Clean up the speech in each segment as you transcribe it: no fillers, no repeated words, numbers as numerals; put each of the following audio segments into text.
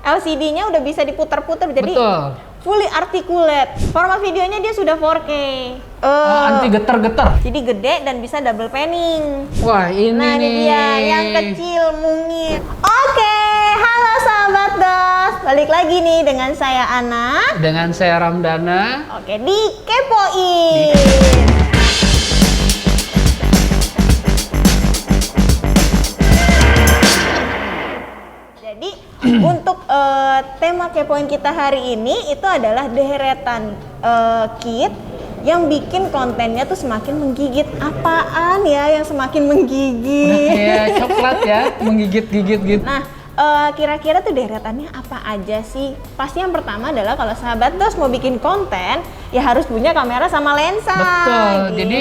LCD-nya udah bisa diputar-putar, jadi Betul. fully articulate. Format videonya dia sudah 4K. Anti getar-getar. Jadi gede dan bisa double panning. Wah, ini Nah, ini nih. dia yang kecil mungil. Oke, halo sahabat DOS. Balik lagi nih dengan saya Ana. Dengan saya Ramdana. Oke, dikepoin. Jadi untuk tema kepoin kita hari ini itu adalah deretan kit yang bikin kontennya tuh semakin menggigit. Apaan ya yang semakin Udah menggigit? kayak coklat ya, menggigit-gigit gitu. Nah, kira-kira tuh deretannya apa aja sih? Pasti yang pertama adalah kalau sahabat DOS mau bikin konten, ya harus punya kamera sama lensa. Betul. Gitu. Jadi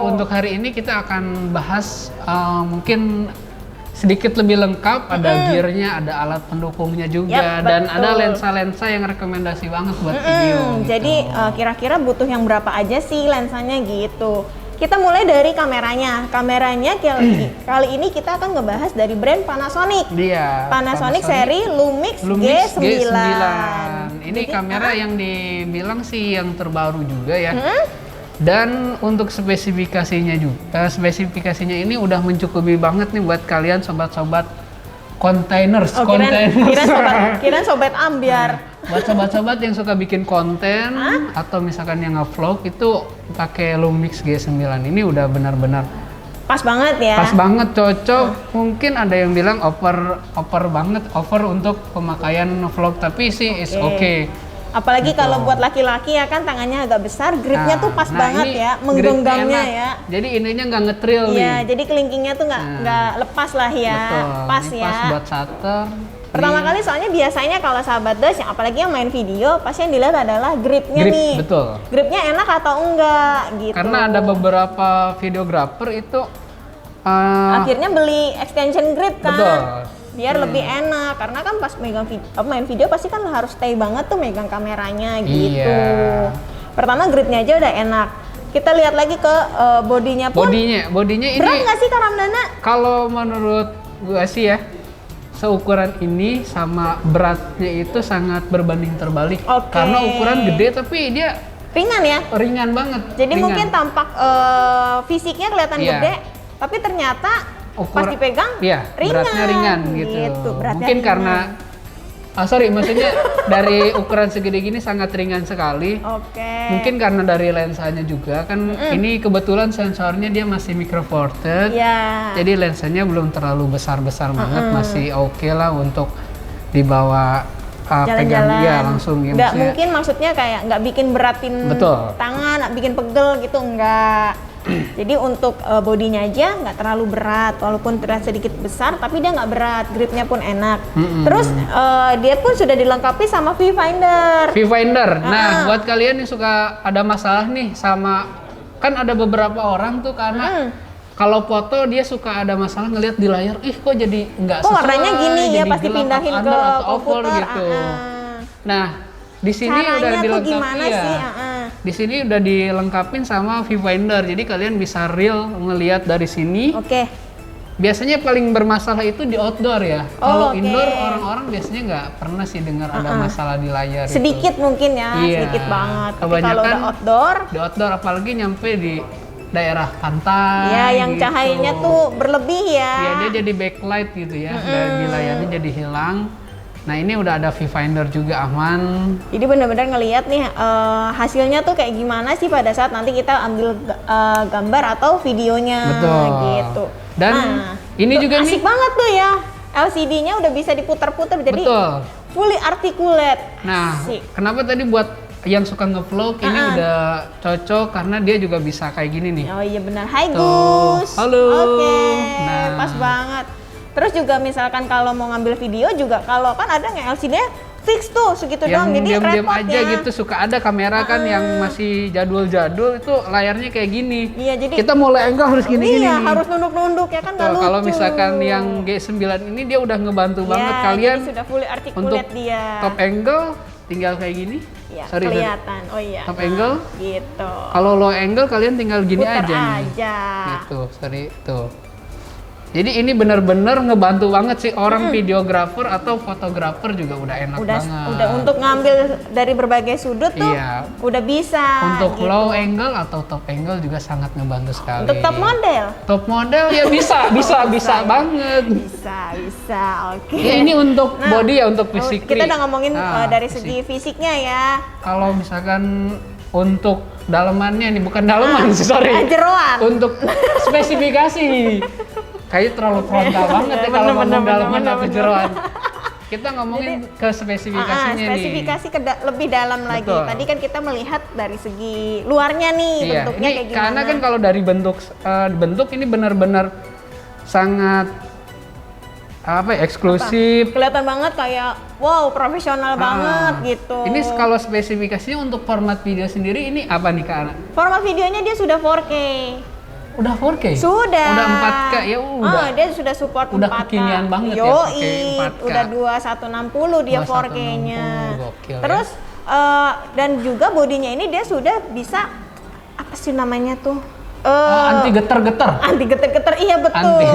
untuk hari ini kita akan bahas mungkin sedikit lebih lengkap, ada gearnya, ada alat pendukungnya juga, Yap, dan betul. ada lensa-lensa yang rekomendasi banget buat video. Gitu. Jadi kira-kira butuh yang berapa aja sih lensanya gitu. Kita mulai dari kameranya. Kameranya kali ini kita akan ngebahas dari brand Panasonic. Dia Panasonic seri Lumix G9. Ini Jadi, kamera yang dibilang sih yang terbaru juga ya. Dan untuk spesifikasinya juga, spesifikasinya ini udah mencukupi banget nih buat kalian sobat-sobat containers. Oh, kirain sobat ambiar. Buat sobat-sobat yang suka bikin konten atau misalkan yang nge-vlog itu pakai Lumix G9 ini udah benar-benar Pas banget ya. pas banget, cocok. Mungkin ada yang bilang over untuk pemakaian vlog, tapi sih is okay. Apalagi Gitu. kalau buat laki-laki ya kan tangannya agak besar, gripnya tuh pas banget ini ya, gripnya menggenggamnya enak. ya. Jadi ininya nggak ngetril nih. Iya, jadi kelingkingnya tuh nggak lepas lah ya. Betul. Pas Ini ya. Pas buat shutter. Pertama kali soalnya biasanya kalau sahabat DOS yang apalagi yang main video, pasti yang dilihat adalah gripnya Grip, nih. betul. Gripnya enak atau enggak gitu. Karena ada beberapa videographer itu akhirnya beli extension grip kan. Betul. Biar lebih enak karena kan pas main video pasti kan harus stay banget tuh megang kameranya gitu. Iya. Pertama gripnya aja udah enak. Kita lihat lagi ke bodinya pun. Bodinya ini Berat nggak sih Kak Ramdana? kalau menurut gua sih ya, seukuran ini sama beratnya itu sangat berbanding terbalik. Oke. Karena ukuran gede tapi dia Ringan ya. ringan banget. Jadi ringan. mungkin tampak fisiknya kelihatan Iya. gede, tapi ternyata pas dipegang iya, ringan. beratnya ringan gitu. Beratnya Mungkin ringan. karena maksudnya dari ukuran segede gini sangat ringan sekali. Oke. Mungkin karena dari lensanya juga kan ini kebetulan sensornya dia masih micro four third. Ya. Jadi lensanya belum terlalu besar-besar banget, masih oke lah untuk dibawa pegang Jalan-jalan. ya langsung ya. Nggak maksudnya. mungkin maksudnya kayak nggak bikin beratin Betul. tangan, nggak bikin pegel gitu enggak. Jadi untuk bodinya aja nggak terlalu berat, walaupun terlihat sedikit besar, tapi dia nggak berat, gripnya pun enak. Terus dia pun sudah dilengkapi sama viewfinder. Viewfinder. Nah, buat kalian yang suka ada masalah nih sama, kan ada beberapa orang tuh karena kalau foto dia suka ada masalah ngelihat di layar, ih kok jadi nggak Kok sesuai, warnanya gini ya, jadi pasti gelap, pindahin under ke atau over komputer. gitu. Nah, di sini udah Caranya tuh dilengkapi gimana ya. sih? Di sini udah dilengkapin sama viewfinder, jadi kalian bisa real ngelihat dari sini. Oke. Biasanya paling bermasalah itu di outdoor ya. Kalau oke. indoor orang-orang biasanya nggak pernah sih dengar ada masalah di layar. Sedikit mungkin ya, Iya. sedikit banget. Tapi kalau Kebanyakan udah outdoor, Di outdoor apalagi nyampe di daerah pantai. ya yang gitu. cahayanya tuh berlebih ya. Iya, dia jadi backlight gitu ya. Dan di layarnya jadi hilang. Nah, ini udah ada viewfinder juga aman. Jadi benar-benar ngelihat nih hasilnya tuh kayak gimana sih pada saat nanti kita ambil gambar atau videonya. Betul. Gitu. Dan ini tuh juga nih. asik banget tuh ya. LCD-nya udah bisa diputar-putar jadi Betul. fully articulate. Nah, Asik. kenapa tadi buat yang suka nge-vlog ini udah cocok karena dia juga bisa kayak gini nih. Oh iya benar. Hai Tuh. Gus. Halo. Oke. Nah. Pas banget. Terus juga misalkan kalau mau ngambil video juga kalau kan ada yang LCD-nya fix tuh segitu doang. Yang Jadi diam-diam repot aja ya. gitu, suka ada kamera kan yang masih jadul-jadul itu layarnya kayak gini. Iya, jadi kita mulai angle harus gini-gini. Iya, nih. harus nunduk-nunduk ya kan nggak Tuh, lucu. kalau misalkan yang G9 ini dia udah ngebantu banget Ya, kalian jadi sudah fully articulate untuk dia. top angle tinggal kayak gini. Ya, Sorry. kelihatan. Oh iya. Top angle. Gitu. Kalau low angle kalian tinggal gini Putar aja nih. aja. Gitu, sorry tuh. Jadi ini bener-bener ngebantu banget sih orang videografer atau fotografer juga udah enak banget. Udah untuk ngambil dari berbagai sudut tuh Iya. udah bisa. Untuk gitu. low angle atau top angle juga sangat ngebantu sekali. Untuk top model. Top model ya bisa banget. Bisa, oke. Ya ini untuk body ya, untuk fisik. Kita udah ngomongin dari fisik. segi fisiknya ya. Kalau misalkan untuk dalemannya nih, bukan daleman sih, sorry. Jeroan. Untuk spesifikasi. Kayaknya terlalu frontal banget ya kalau ngomong daleman atau jeroan. Kita ngomongin ke spesifikasinya nih. Spesifikasi lebih dalam lagi. Betul. Tadi kan kita melihat dari segi luarnya nih, Iya, bentuknya ini kayak gimana. karena kan kalau dari bentuk ini benar-benar sangat eksklusif. Kelihatan banget kayak wow, profesional banget gitu. Ini kalau spesifikasinya untuk format video sendiri ini apa nih Kak Ana? Format videonya dia sudah 4K. Udah 4K? Sudah. Udah 4K ya udah. Dia sudah support 4K. Udah kekinian banget ya pakai 4K. Udah 2160 dia 4K-nya. 2160, gokil ya. Terus dan juga bodinya ini dia sudah bisa apa sih namanya tuh? Anti getar-getar. Anti getar-getar, iya betul. Anti.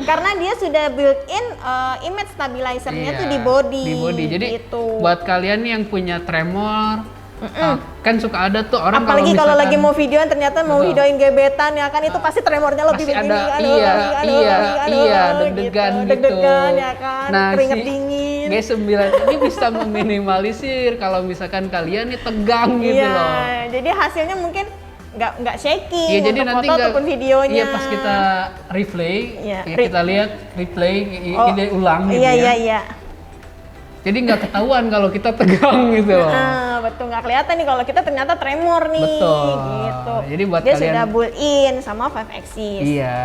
Karena dia sudah built-in image stabilizer-nya tuh di body. Di body. Jadi gitu. buat kalian nih yang punya tremor, kan suka ada tuh orang apalagi kalau misalkan, lagi mau videoan ternyata mau videoin gebetan ya kan itu pasti tremornya lebih pasti begini ada, deg-degan gitu. deg-degan ya kan, nah, si keringet dingin. G9 ini bisa meminimalisir kalau misalkan kalian nih tegang gitu Iya, loh. jadi hasilnya mungkin nggak shaking Iya, jadi untuk nanti foto ataupun videonya. Iya, pas kita replay, Iya, kita lihat replay, ini ulang gitu iya, ya. Iya, iya. Jadi nggak ketahuan kalau kita tegang gitu loh. Betul, nggak kelihatan nih kalau kita ternyata tremor nih. Betul. Gitu. Jadi buat dia kalian sudah built-in sama 5 axis. Iya,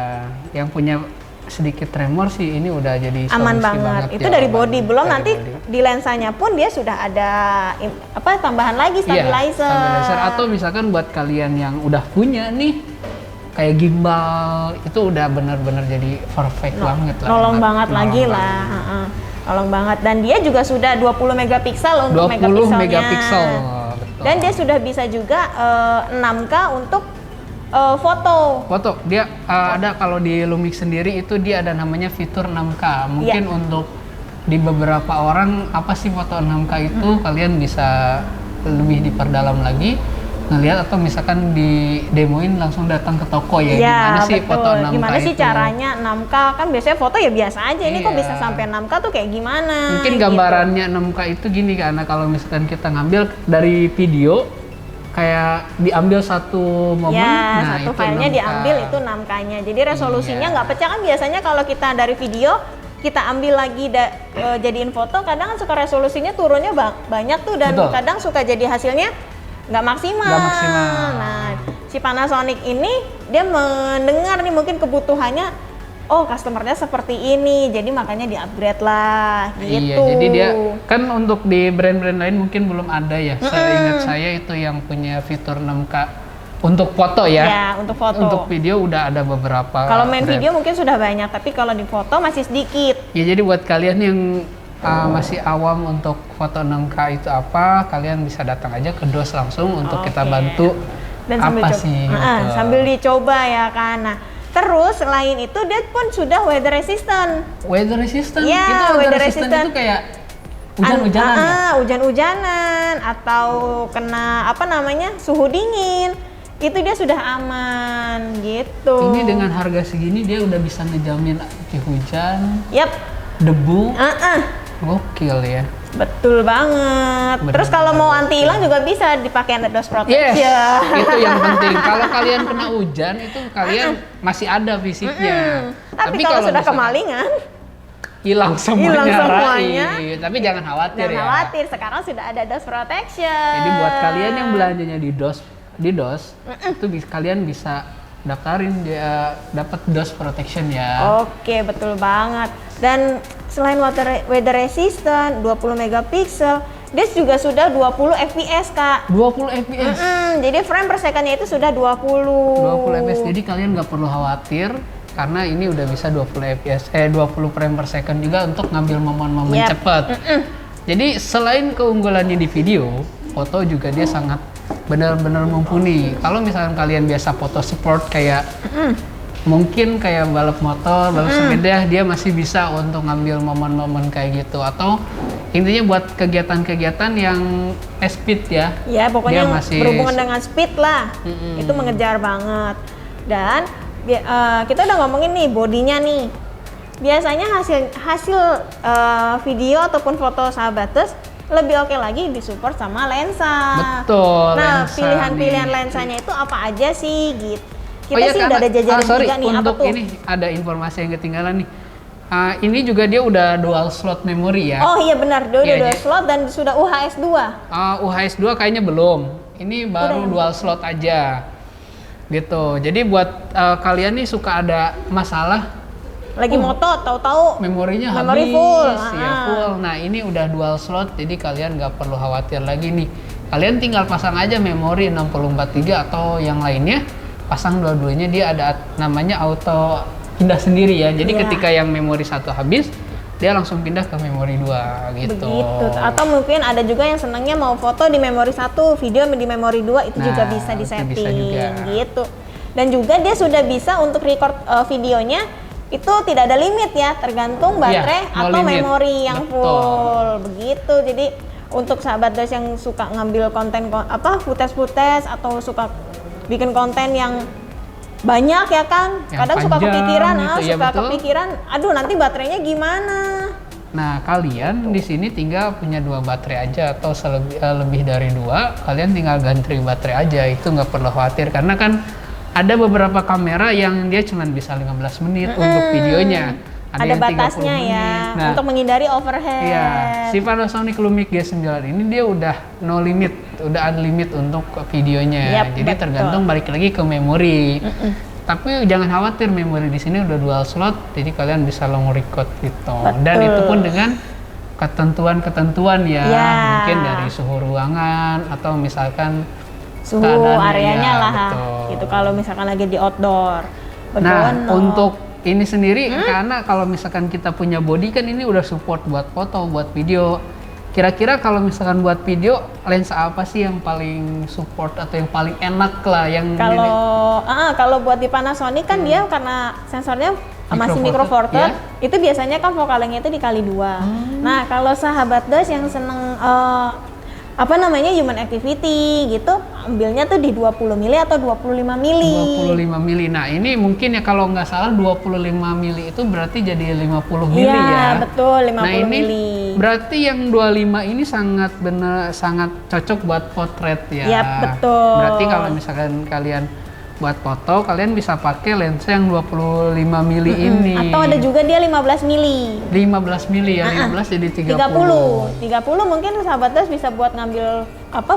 yang punya sedikit tremor sih ini udah jadi Aman solusi banget. Itu ya, dari aman. body. Belum Dari nanti body. di lensanya pun dia sudah ada tambahan lagi Iya, stabilizer. stabilizer. Atau misalkan buat kalian yang udah punya nih kayak gimbal itu udah benar-benar jadi perfect banget lah. Nolong banget Nolong lagi banget. lah. Nolong banget. Dan dia juga sudah 20 megapiksel untuk 20 megapikselnya. megapiksel. Betul. Dan dia sudah bisa juga 6K untuk foto. Foto dia ada kalau di Lumix sendiri itu dia ada namanya fitur 6K. Mungkin untuk di beberapa orang apa sih foto 6K itu kalian bisa lebih diperdalam lagi ngelihat atau misalkan di demoin langsung datang ke toko ya, gimana sih betul. foto 6K Gimana sih itu. caranya 6K? Kan biasanya foto ya biasa aja. Ini kok Iya. bisa sampai 6K tuh kayak gimana? Mungkin gitu. gambarannya 6K itu gini karena kalau misalkan kita ngambil dari video kayak diambil satu momen, Ya, nah satu itu filenya 6K. diambil itu 6K-nya. Jadi resolusinya Iya. nggak pecah kan biasanya kalau kita dari video kita ambil lagi jadiin foto, kadang kan suka resolusinya turunnya banyak tuh dan Betul. kadang suka jadi hasilnya nggak maksimal. Nggak maksimal. Nah, si Panasonic ini dia mendengar nih mungkin kebutuhannya, oh customernya seperti ini, jadi makanya di-upgrade lah gitu. Iya, jadi dia kan untuk di brand-brand lain mungkin belum ada ya. Seingat saya itu yang punya fitur 6K untuk foto ya. Ya, untuk foto. Untuk video udah ada beberapa. Kalau main brand. video mungkin sudah banyak, tapi kalau di foto masih sedikit. Ya jadi buat kalian yang masih awam untuk foto 6K itu apa, kalian bisa datang aja ke DOS langsung untuk kita Oke. bantu Dan sambil apa coba, sih. Betul. sambil dicoba ya kan. Nah, terus selain itu dia pun sudah weather resistant. Weather resistant, Iya, itu weather weather resistant resistant. itu kayak hujan-hujanan ya? Hujan-hujanan atau kena apa namanya suhu dingin, itu dia sudah aman gitu. Ini dengan harga segini dia udah bisa ngejamin anti hujan, Yap. debu, Ah, gokil ya. betul banget. Bener, Terus kalau mau bener. anti hilang juga bisa dipakai DOS Yes, protection. itu yang penting. Kalau kalian kena hujan itu kalian masih ada fisiknya. Tapi kalau sudah misalkan kemalingan, hilang semuanya, Hilang semuanya. Iya, tapi jangan khawatir jangan ya. khawatir. Sekarang sudah ada DOS protection. Jadi buat kalian yang belanjanya di DOS itu kalian bisa daftarin dia dapat DOS protection ya. Oke, betul banget. Dan selain weather resistant, 20 megapiksel, dia juga sudah 20 fps, Kak. 20 fps. Jadi frame per second-nya itu sudah 20. 20 fps. Jadi kalian nggak perlu khawatir karena ini udah bisa 20 fps 20 frame per second juga untuk ngambil momen-momen Yap. cepat. Jadi selain keunggulannya di video, foto juga dia sangat benar-benar mumpuni. Kalau misalkan kalian biasa foto sport kayak mungkin kayak balap motor, balap sepeda, dia masih bisa untuk ngambil momen-momen kayak gitu. Atau intinya buat kegiatan-kegiatan yang speed ya. Ya, pokoknya Dia yang masih berhubungan dengan speed lah. Itu mengejar banget. Dan kita udah ngomongin nih bodinya nih. Biasanya hasil video ataupun foto sahabaters lebih oke lagi disupport sama lensa. Betul. Nah, lensa pilihan-pilihan nih. lensanya itu apa aja sih gitu? Kita Oh iya, sih karena- udah ada jajaran sorry, juga nih, apa untuk tuh? ini ada informasi yang ketinggalan nih. Ini juga dia udah dual slot memory ya. Oh iya benar, dia udah Iya, dua jadi- slot dan sudah UHS 2. UHS 2 kayaknya belum. Ini baru Udah ya? dual slot aja. Gitu. Jadi buat kalian nih suka ada masalah Lagi moto, tahu-tahu memorinya Memori habis, full. ya full. Nah ini udah dual slot, jadi kalian nggak perlu khawatir lagi nih. Kalian tinggal pasang aja memori 64GB atau yang lainnya, pasang dua-duanya, dia ada namanya auto pindah sendiri ya. Jadi Iya. ketika yang memori 1 habis, dia langsung pindah ke memori 2 gitu. begitu. Atau mungkin ada juga yang senangnya mau foto di memori 1, video di memori 2, itu juga Nah, bisa itu bisa disetting juga. gitu. Dan juga dia sudah bisa untuk record videonya itu tidak ada limit ya, tergantung baterai no atau limit. memori yang Betul. full begitu. Jadi untuk sahabat das yang suka ngambil konten footage atau suka bikin konten yang banyak ya kan, Yang kadang suka panjang kepikiran, gitu, ya suka betul. kepikiran, aduh nanti baterainya gimana? Nah, kalian di sini tinggal punya 2 baterai aja atau lebih dari 2, kalian tinggal ganti baterai aja, itu nggak perlu khawatir karena kan ada beberapa kamera yang dia cuma bisa 15 menit untuk videonya. Ada yang 30 batasnya ya, menit. Nah, untuk menghindari overhead. iya, si Panasonic Lumix G9 ini dia udah no limit, udah unlimited untuk videonya. Yap, Jadi betul. tergantung balik lagi ke memori. Tapi jangan khawatir, memori di sini udah dual slot, jadi kalian bisa long record gitu. Dan Betul. itu pun dengan ketentuan-ketentuan ya, Ya. mungkin dari suhu ruangan atau misalkan Suhu keadaannya, areanya ya, lah, betul. gitu kalau misalkan lagi di outdoor. Nah, Begono. untuk ini sendiri karena kalau misalkan kita punya body kan ini udah support buat foto, buat video. Kira-kira kalau misalkan buat video, lensa apa sih yang paling support atau yang paling enak lah yang kalau buat di Panasonic kan dia karena sensornya masih Micro micro Four four Third, Third, itu biasanya kan fokalnya itu dikali 2. Nah, kalau sahabat das yang seneng human activity gitu, ambilnya tuh di 20 mili atau 25 mili. 25 mili. Nah, ini mungkin ya kalau nggak salah 25 mili itu berarti jadi 50 mili Iya, ya. betul, 50 Nah, ini mili. berarti yang 25 ini sangat cocok buat potret ya. Yap, betul. Berarti kalau misalkan kalian buat foto, kalian bisa pakai lensa yang 25 mili ini. Atau ada juga dia 15 mili. 15 mili ya, 15 jadi 30. 30 mungkin sahabat das bisa buat ngambil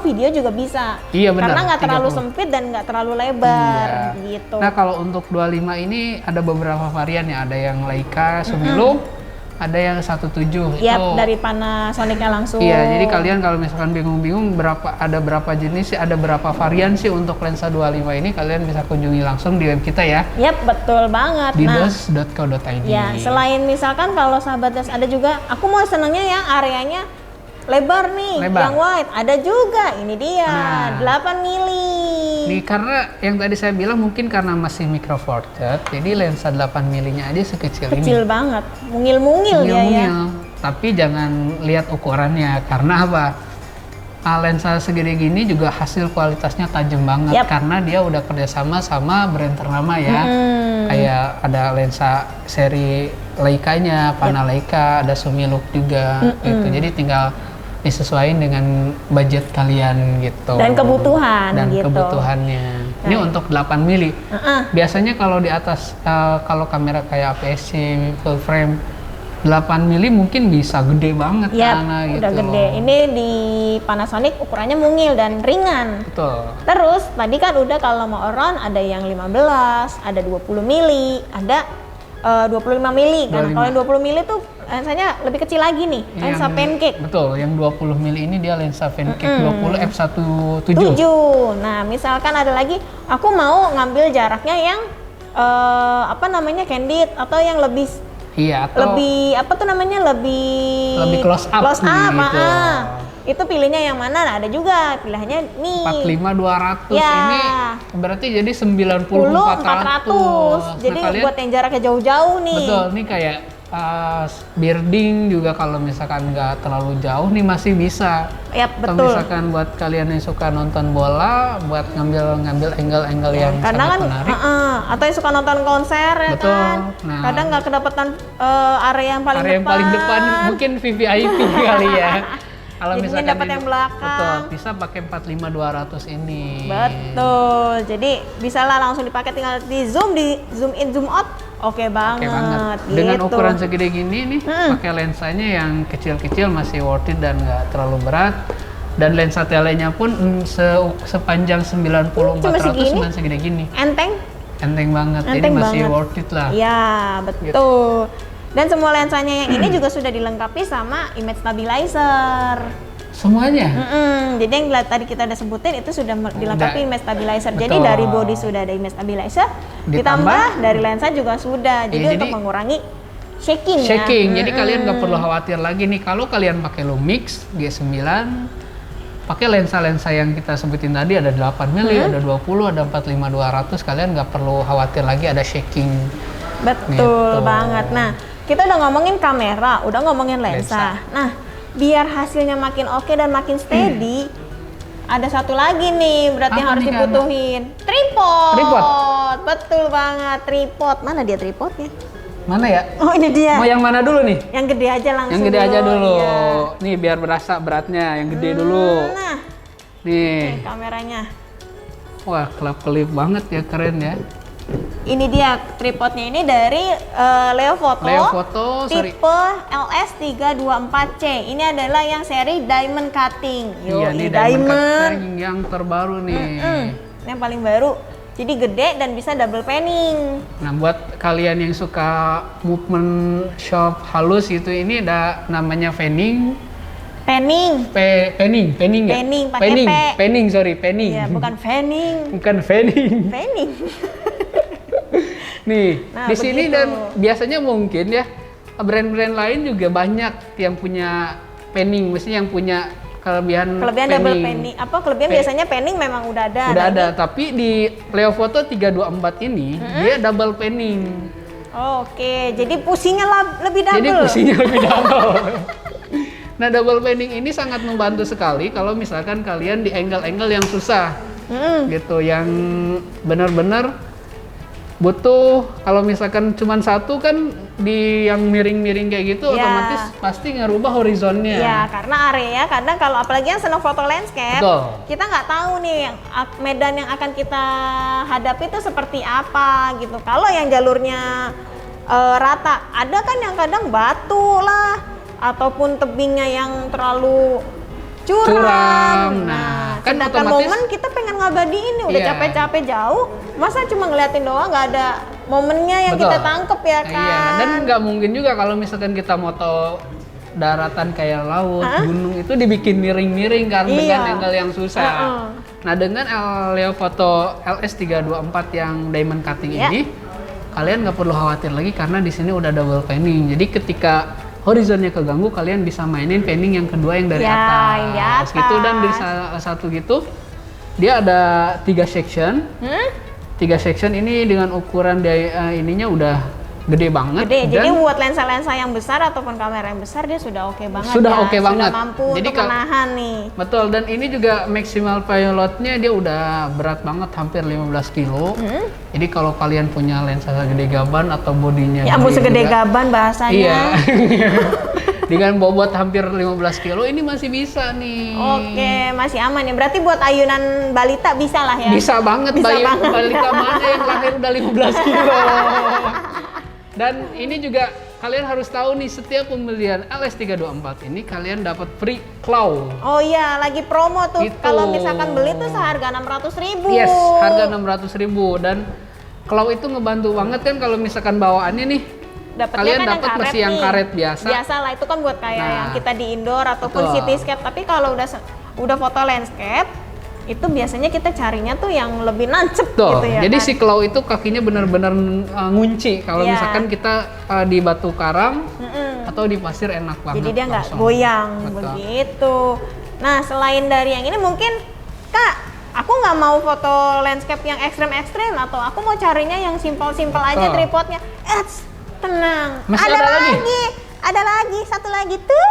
video juga bisa. Iya, benar, Karena nggak terlalu 30. sempit dan nggak terlalu lebar Iya. gitu. Nah, kalau untuk 25 ini ada beberapa varian ya, ada yang Leica Sumilum, ada yang 17 Yap, itu. dari Panasonicnya langsung. Iya, jadi kalian kalau misalkan bingung-bingung ada berapa jenis sih, ada berapa varian sih untuk lensa 25 ini, kalian bisa kunjungi langsung di web kita ya, Yap, betul banget. di Nah, dos.co.id. ya selain misalkan kalau sahabat das ada juga, aku mau senengnya yang areanya lebar nih, Lebar. yang wide. Ada juga, ini dia, Nah. 8 mili. Nih, karena yang tadi saya bilang mungkin karena masih micro four third, jadi lensa 8 milinya aja sekecil ini. Kecil banget, mungil-mungil dia ya. Mungil-mungil. Tapi jangan lihat ukurannya, karena apa? Lensa segede gini juga hasil kualitasnya tajam banget. Yap. Karena dia udah kerjasama sama brand ternama ya. Kayak ada lensa seri Leica-nya, Panalleica, ada Sumilook juga gitu. Jadi tinggal disesuaikan dengan budget kalian gitu. Dan kebutuhan Dan gitu. kebutuhannya. Ini Nah. untuk 8 mili. Biasanya kalau di atas kalau kamera kayak APS-C full frame 8 mili mungkin bisa gede banget Yap, karena gitu. udah gede. Ini di Panasonic ukurannya mungil dan ringan. Betul. Terus tadi kan udah kalau mau around ada yang 15, ada 20 mili, ada 25 mili. Kan 25. kalau yang 20 mili tuh lensanya lebih kecil lagi nih, lensa pancake. Betul, yang 20 mili ini dia lensa pancake 20 f1.7. 7. Nah, misalkan ada lagi, aku mau ngambil jaraknya yang candid atau yang lebih Iya, atau lebih lebih close up gitu. gitu. itu pilihnya yang mana? Nah, ada juga pilihannya nih. 45-200 Ya. ini berarti jadi 90-400. 400. Jadi Nah, kalian, buat yang jaraknya jauh-jauh nih. betul, ini kayak birding juga kalau misalkan nggak terlalu jauh nih masih bisa. Ya, Atau betul. misalkan buat kalian yang suka nonton bola, buat ngambil angle-angle yang Kadang sangat kan menarik. atau yang suka nonton konser ya Betul. kan. Nah. Kadang nggak kedapatan area yang paling Area yang paling depan mungkin VVIP kali ya. Kalau Jadinya misalkan dapat yang belakang. Betul, bisa pakai 45-200 ini. Betul. Jadi bisa lah langsung dipakai, tinggal di zoom in, zoom out. Oke banget. Oke banget. Gitu. Dengan ukuran segede gini nih, pakai lensanya yang kecil-kecil masih worth it dan nggak terlalu berat. Dan lensa telenya pun sepanjang 90-400 segini? cuma segede gini. Enteng. Enteng banget. Jadi Enteng masih banget. worth it lah. Iya, betul. Dan semua lensanya yang ini juga sudah dilengkapi sama image stabilizer. Semuanya. Jadi yang tadi kita udah sebutin itu sudah dilengkapi Udah. image stabilizer. Jadi Betul. dari body sudah ada image stabilizer, Ditambah ditambah dari lensa juga sudah. Jadi Iya, untuk jadi mengurangi shaking, ya. Shaking. Jadi kalian nggak perlu khawatir lagi nih kalau kalian pakai Lumix G9, pakai lensa-lensa yang kita sebutin tadi ada 8 mili, ada 20, ada 45-200, kalian nggak perlu khawatir lagi ada shaking. Betul Gitu. banget. Nah, kita udah ngomongin kamera, udah ngomongin lensa. Nah, biar hasilnya makin oke dan makin steady, ada satu lagi nih berarti yang Apa harus nih, Kak? dibutuhin. Tripod. Tripod. Betul banget, tripod. Mana dia tripodnya? Mana ya? Oh, ini dia. Mau yang mana dulu nih? Yang gede aja langsung. Yang gede aja dulu. Iya. Nih biar berasa beratnya, yang gede dulu. Nah, Nih. kameranya. Wah, kelap-kelip banget ya, keren ya. Ini dia tripodnya, ini dari Leofoto. Leofoto seri. Tipe LS324C. Ini adalah yang seri diamond cutting. Iya, nih diamond cutting yang terbaru nih. Ini yang paling baru. Jadi gede dan bisa double panning. Nah, buat kalian yang suka movement shot halus gitu, ini ada namanya fanning. Panning. Penning ya? Panning, pakai P. Penning, sorry, penning. Iya, bukan fanning. Bukan fanning. Panning. Nih, Nah, di sini begitu. dan biasanya mungkin ya brand-brand lain juga banyak yang punya penning, mesti yang punya kelebihan Double panning. Apa kelebihan biasanya panning memang udah ada. Udah Nah, ada, ini- tapi di Leofoto 324 ini dia double panning. Oke, jadi pusingnya lebih double. Jadi pusingnya lebih double. Nah, double panning ini sangat membantu sekali kalau misalkan kalian di angle-angle yang susah. Gitu, yang benar-benar butuh, kalau misalkan cuma satu kan di yang miring-miring kayak gitu, Ya. otomatis pasti ngerubah horizonnya. Ya, karena area kadang kalau apalagi yang senang foto landscape, Betul. kita nggak tahu nih yang medan yang akan kita hadapi itu seperti apa gitu. Kalau yang jalurnya rata, ada kan yang kadang batu lah ataupun tebingnya yang terlalu curam. Nah, kan sedangkan otomatis- momen kita pengen ngabadiin nih, udah Iya. capek-capek jauh, masa cuma ngeliatin doang nggak ada momennya yang Betul. kita tangkep ya kan? Iya, dan nggak mungkin juga kalau misalkan kita moto daratan kayak laut, gunung itu dibikin miring-miring kan Iya. dengan angle yang susah. Heeh. Nah, dengan Leofoto LS324 yang diamond cutting Ya. ini, kalian nggak perlu khawatir lagi karena di sini udah double panning. Jadi ketika horizonnya keganggu, kalian bisa mainin panning yang kedua yang dari Ya, atas. yang di atas. Gitu, dan dari salah satu gitu dia ada 3 section. 3 section ini dengan ukuran ininya udah gede banget. Gede, jadi dan buat lensa-lensa yang besar ataupun kamera yang besar dia sudah oke banget. Sudah ya. oke banget. Sudah mampu Jadi untuk menahan nih. betul, dan ini juga maximal payloadnya dia udah berat banget, hampir 15 kilo. Jadi kalau kalian punya lensa segede gaban atau bodinya Ya ampun, gede segede juga, gaban bahasanya. iya. Dengan bobot hampir 15 kilo ini masih bisa nih. Oke, masih aman ya. Berarti buat ayunan balita bisa lah ya. Bisa banget, Bisa bayi banget. balita mana yang lahir udah 15 kilo. Dan ini juga kalian harus tahu nih, setiap pembelian LS324 ini kalian dapat free claw. Oh iya, lagi promo tuh. Gitu. Kalau misalkan beli tuh seharga 600.000. Yes, harga 600.000, dan claw itu ngebantu banget kan kalau misalkan bawaannya nih. Dapatnya Kalian kan dapat masih yang nih. karet biasa. Biasa lah, itu kan buat kayak Nah. yang kita di indoor ataupun Betul. cityscape. Tapi kalau udah foto landscape, itu biasanya kita carinya tuh yang lebih nancep Tuh, gitu ya. jadi kan? si claw itu kakinya benar-benar ngunci. Kalau Iya. misalkan kita di batu karang Mm-mm. atau di pasir enak banget. Jadi dia nggak langsung. goyang Betul. begitu. Nah, selain dari yang ini mungkin, Kak, aku nggak mau foto landscape yang ekstrem-ekstrem atau aku mau carinya yang simpel-simpel aja tripodnya. Tenang. Masih ada lagi? Ada lagi, satu lagi tuh.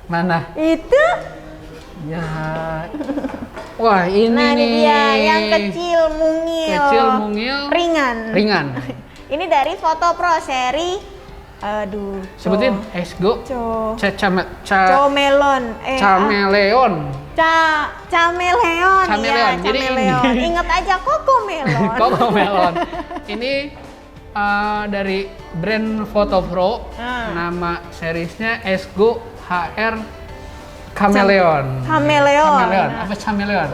Mana? Itu. Ya. Wah, ini Nah, ini nih. dia yang kecil, mungil. Kecil, mungil. Ringan. Ringan. Ini dari Foto Pro seri. Aduh. Sebutin Esgo. Comelon. Chameleon. Cameleon. Chameleon. Ya, Jadi Cameleon. ini. Ingat aja Cocomelon. Cocomelon. Ini dari brand Foto Pro. Nama seriesnya Esgo HR Chameleon. Chameleon. Apa Chameleon?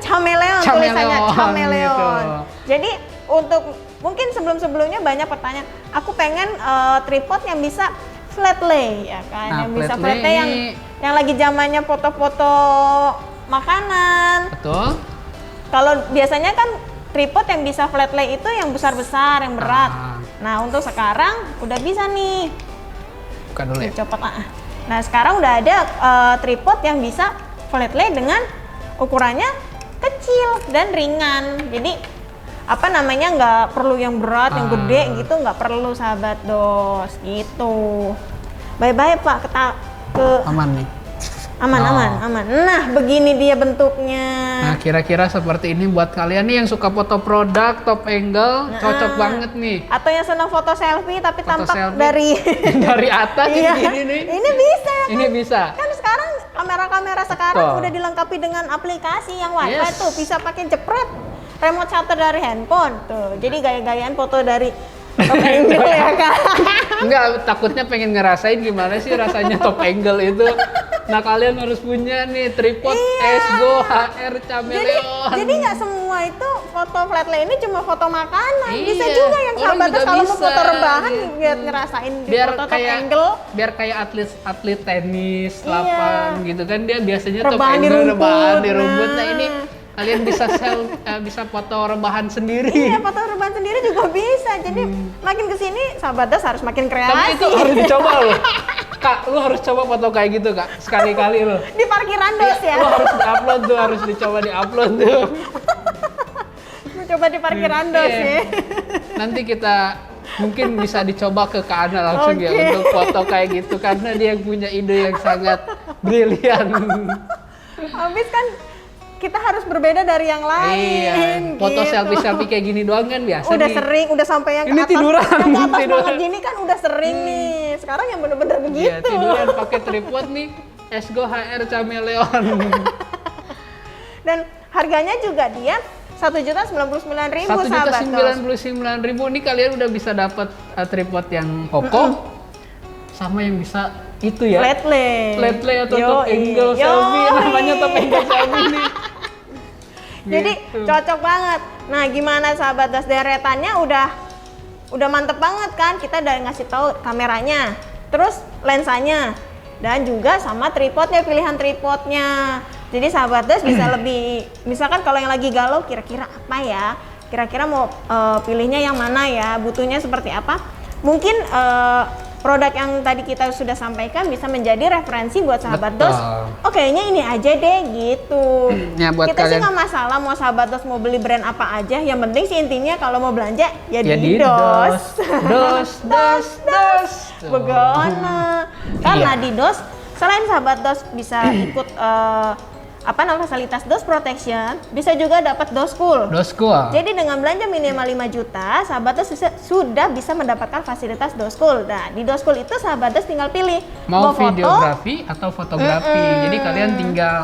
Chameleon tulisannya Chameleon, Chameleon. gitu. Jadi untuk mungkin sebelum-sebelumnya banyak pertanyaan. Aku pengen tripod yang bisa flat lay ya kan, Nah, yang bisa flat flat lay lay ini- yang lagi zamannya foto-foto makanan. Betul. Kalau biasanya kan tripod yang bisa flat lay itu yang besar-besar, yang berat. Nah, untuk sekarang udah bisa nih. Buka dulu ya. Copot Nah, sekarang udah ada tripod yang bisa flat lay dengan ukurannya kecil dan ringan. Jadi apa namanya, nggak perlu yang berat, yang gede gitu, nggak perlu sahabat dos gitu. Bye-bye Pak, ke Aman nih. aman. Nah, begini dia bentuknya. Nah, kira-kira seperti ini buat kalian nih yang suka foto produk, top angle, cocok banget nih. Atau yang senang foto selfie tapi Foto tampak selfie. dari Dari atas Iya. ini nih. Ini bisa. Ini bisa. Kan sekarang kamera-kamera sekarang Betul. udah dilengkapi dengan aplikasi yang wifi Yes. tuh, bisa pakai jepret remote shutter dari handphone tuh. Jadi gaya-gayaan foto dari top angle ya kan. Enggak, takutnya pengen ngerasain gimana sih rasanya top angle itu. Nah, kalian harus punya nih tripod Esgo HR Chameleon. Jadi nggak semua itu foto flat lay ini cuma foto makanan. Bisa Iya, juga yang orang sahabat juga kalau mau bisa, foto rebahan gitu. biar ngerasain di biar foto top kayak angle. biar kayak atlet tenis Iya. lapang gitu kan, dia biasanya top Rebahan di angle rumput. rebahan di rumput. Nah, Nah. ini kalian bisa bisa foto rebahan sendiri. Iya, foto rebahan sendiri juga bisa. Jadi makin kesini sahabat das harus makin kreasi. Tapi itu harus dicoba loh. Kak, lu harus coba foto kayak gitu, Kak. Sekali-kali lo. Di parkiran dos ya. Lu harus di-upload tuh, harus dicoba di-upload tuh. Coba di parkiran dos Iya. ya. Nanti kita mungkin bisa dicoba ke Kak Ana langsung ya Oke. untuk foto kayak gitu, karena dia punya ide yang sangat brilian. Habis kan kita harus berbeda dari yang lain. Iya, foto gitu. selfie kayak gini doang kan biasa Udah nih. sering, udah sampai yang Ini ke atas, tiduran, yang ke atas tiduran. banget gini kan udah sering nih. Sekarang yang bener-bener Iya, begitu. tiduran pakai tripod nih. Esgo HR Chameleon. Dan harganya juga dia 1.099.000 sahabat dos. 1.099.000 ini kalian udah bisa dapat tripod yang kokoh sama yang bisa itu ya. Flat lay. Flat lay atau Yoi. top angle selfie, Yoi. namanya top angle selfie nih. Jadi Gitu. cocok banget. Nah, gimana sahabat das, deretannya udah mantep banget kan? Kita udah ngasih tahu kameranya, terus lensanya, dan juga sama tripodnya, pilihan tripodnya. Jadi sahabat das bisa lebih, misalkan kalau yang lagi galau kira-kira apa ya? Kira-kira mau pilihnya yang mana ya? Butuhnya seperti apa? Mungkin produk yang tadi kita sudah sampaikan bisa menjadi referensi buat sahabat Betul. dos. Oh, kayaknya ini aja deh gitu. Ya, buat Kita sih kalian- nggak masalah mau sahabat dos mau beli brand apa aja. Yang penting sih intinya kalau mau belanja ya, Ya di di dos. dos. Tuh. Begona. Karena Iya. di dos selain sahabat dos bisa ikut fasilitas dos protection, bisa juga dapat dos cool. Dosku. Jadi dengan belanja minimal 5 juta, sahabat dos sudah bisa mendapatkan fasilitas doskul. Nah, di doskul itu sahabat dos tinggal pilih Mau foto, videografi atau fotografi. Jadi kalian tinggal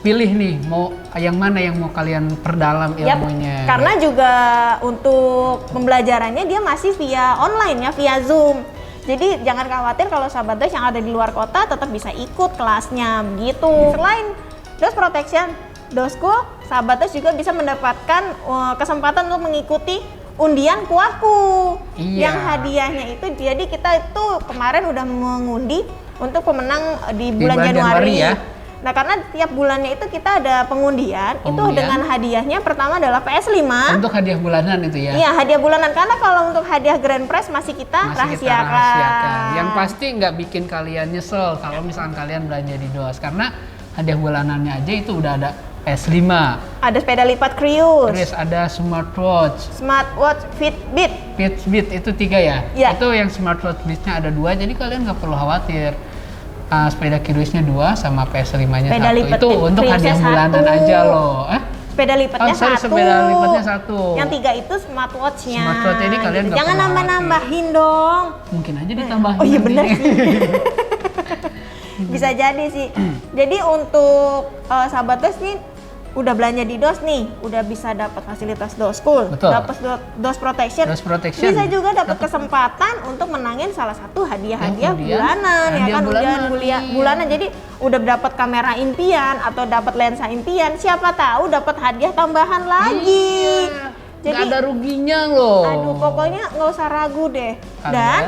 pilih nih mau yang mana yang mau kalian perdalam Yap, ilmunya. karena juga untuk pembelajarannya dia masih via online ya, via Zoom. Jadi jangan khawatir kalau sahabat dos yang ada di luar kota tetap bisa ikut kelasnya begitu. Selain dos protection, doskul, sahabat dos juga bisa mendapatkan kesempatan untuk mengikuti undian kuahku. Iya. Yang hadiahnya itu, jadi kita itu kemarin udah mengundi untuk pemenang di bulan bulan Januari. Januari ya. Nah, karena tiap bulannya itu kita ada pengundian. Itu Pengundian. dengan hadiahnya pertama adalah PS5. Untuk hadiah bulanan itu ya. Iya, hadiah bulanan, karena kalau untuk hadiah Grand Prize masih kita Masih kita rahasiakan. Yang pasti nggak bikin kalian nyesel kalau misalkan kalian belanja di DOS, karena hadiah bulanannya aja itu udah ada PS5. Ada sepeda lipat Krius, Terus ada smartwatch. smartwatch Fitbit. Fitbit itu 3 ya? Iya. Itu yang smartwatch Beats-nya ada 2, jadi kalian nggak perlu khawatir. Sepeda Kriusnya 2 sama PS5-nya Sepeda 1. lipat Itu untuk Kriusnya hadiah bulanan 1. aja loh. Sepeda lipatnya Oh, sorry, 1. sepeda lipatnya 1. Yang 3 itu smartwatch-nya. Smartwatch ini kalian nggak Jangan perlu nambah-nambahin dong. Mungkin aja ditambahin. Oh iya nanti bener nih. sih. Bisa jadi sih. Jadi untuk sahabat DOS nih udah belanja di DOS nih, udah bisa dapat fasilitas DOS School, Betul. dapat DOS Protection. DOS Protection. Bisa juga dapat kesempatan untuk menangin salah satu hadiah-hadiah Kemudian, bulanan ya hadiah kan, ujian bulanan, kuliah iya. bulanan. Jadi udah dapat kamera impian atau dapat lensa impian, siapa tahu dapat hadiah tambahan lagi. Iya. Jadi Nggak ada ruginya loh. aduh, pokoknya nggak usah ragu deh. Kalian? Dan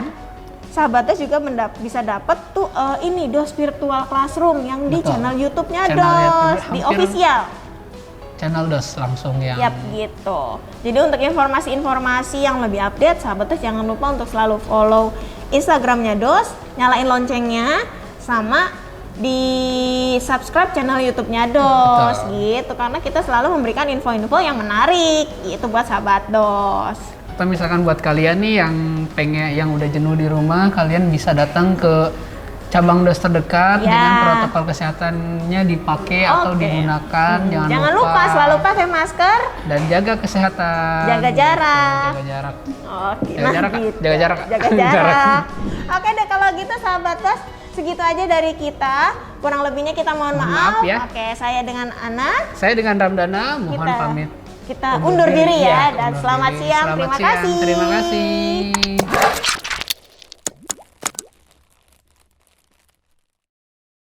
sahabatnya juga bisa dapat tuh ini DOS Virtual Classroom yang di Betul. channel YouTube-nya Channel DOS, YouTube di hampir- official. Channel DOS langsung yang Yap, gitu. Jadi untuk informasi-informasi yang lebih update, sahabatnya jangan lupa untuk selalu follow Instagramnya DOS, nyalain loncengnya, sama di subscribe channel YouTube-nya DOS gitu, karena kita selalu memberikan info-info yang menarik gitu buat sahabat DOS. Atau misalkan buat kalian nih yang udah jenuh di rumah, kalian bisa datang ke cabang DOS terdekat Ya. dengan protokol kesehatannya dipakai atau Oke. digunakan. Jangan lupa selalu pakai masker, dan jaga kesehatan. jaga jarak. Jaga jarak. Oke, Jaga jarak, Kak. gitu. Jaga jarak. Jaga jarak. Oke deh kalau gitu sahabat DOS, segitu aja dari kita. Kurang lebihnya kita mohon Mohon maaf. maaf ya. Oke, saya dengan Ana. Saya dengan Ramdana, mohon Kita pamit. Kita undur diri ya, dan undur selamat diri. siang. Selamat Terima siang. kasih. Terima kasih.